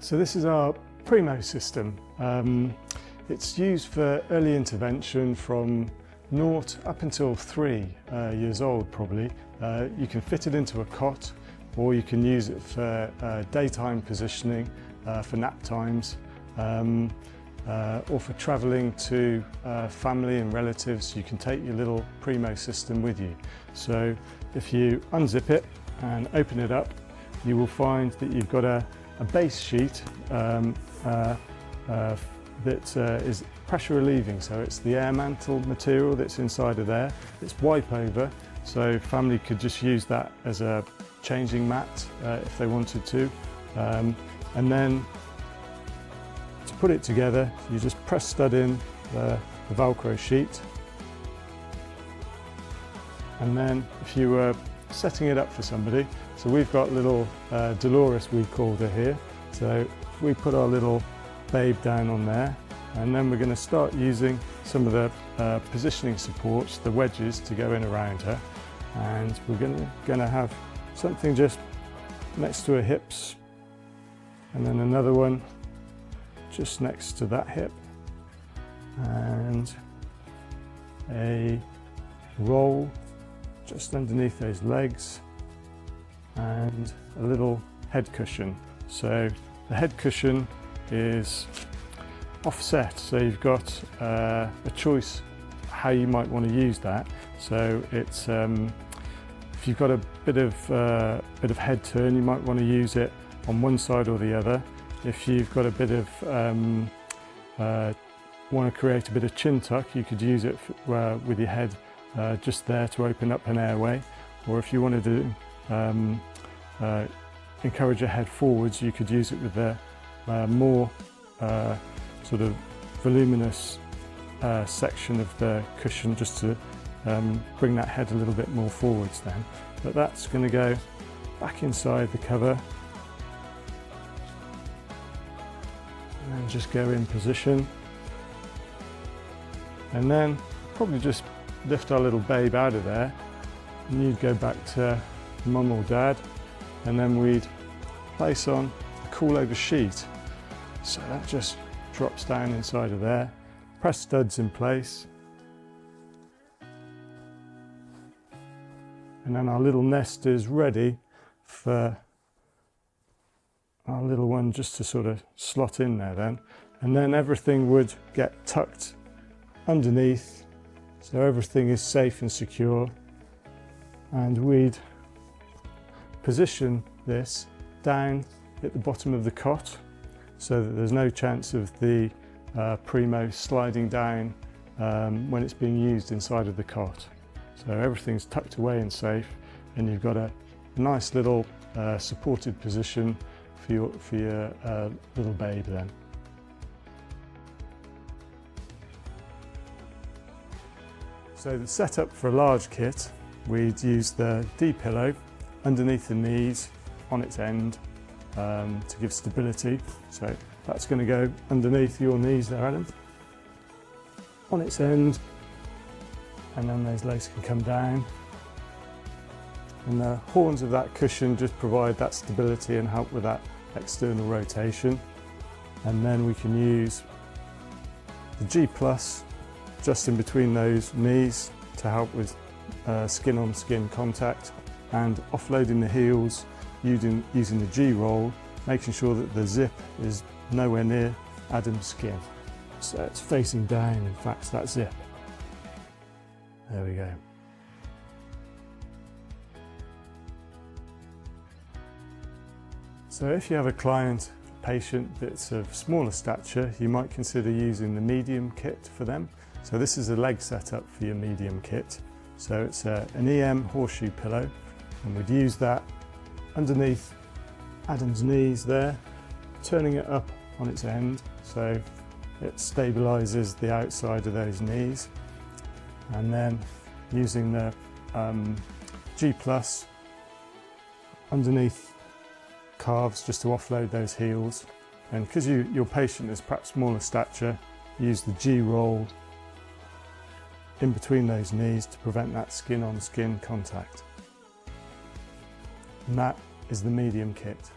So this is our PRIMO system. It's used for early intervention from 0 up until 3 years old probably. You can fit it into a cot, or you can use it for daytime positioning, for nap times, or for travelling to family and relatives. You can take your little PRIMO system with you. So if you unzip it and open it up, you will find that you've got a base sheet that is pressure relieving. So it's the air mantle material that's inside of there. It's wipe over, so family could just use that as a changing mat if they wanted to. And then to put it together, you just press stud in the Velcro sheet. And then if you were setting it up for somebody, so we've got little Dolores, we called her here. So if we put our little babe down on there, and then we're going to start using some of the positioning supports, the wedges, to go in around her. And we're going to have something just next to her hips, and then another one just next to that hip, and a roll just underneath those legs, and a little head cushion. So the head cushion is offset, so you've got a choice how you might want to use that. So it's if you've got a bit of head turn, you might want to use it on one side or the other. If you've got a bit of want to create a bit of chin tuck, you could use it with your head just there to open up an airway. Or if you wanted to encourage your head forwards, you could use it with the more sort of voluminous section of the cushion, just to bring that head a little bit more forwards then. But that's going to go back inside the cover and just go in position. And then probably just lift our little babe out of there, and you'd go back to mum or dad, and then we'd place on a cool over sheet. So that just drops down inside of there. Press studs in place. And then our little nest is ready for our little one just to sort of slot in there then. And then everything would get tucked underneath, so everything is safe and secure. And we'd position this down at the bottom of the cot, so that there's no chance of the PRIMO sliding down when it's being used inside of the cot. So everything's tucked away and safe, and you've got a nice little supported position for your little babe then. So the setup for a large kit, we'd use the D-pillow underneath the knees on its end to give stability. So that's going to go underneath your knees there, Adam, on its end, and then those legs can come down. And the horns of that cushion just provide that stability and help with that external rotation. And then we can use the G+ just in between those knees to help with skin on skin contact, and offloading the heels using the G roll, making sure that the zip is nowhere near Adam's skin. So it's facing down, in fact, that zip. There we go. So if you have a patient that's of smaller stature, you might consider using the medium kit for them. So this is a leg setup for your medium kit. So it's an EM horseshoe pillow, and we'd use that underneath Adam's knees there, turning it up on its end so it stabilises the outside of those knees, and then using the G+ underneath calves just to offload those heels. And because your patient is perhaps smaller stature, use the G roll in between those knees to prevent that skin on skin contact. And that is the medium kit.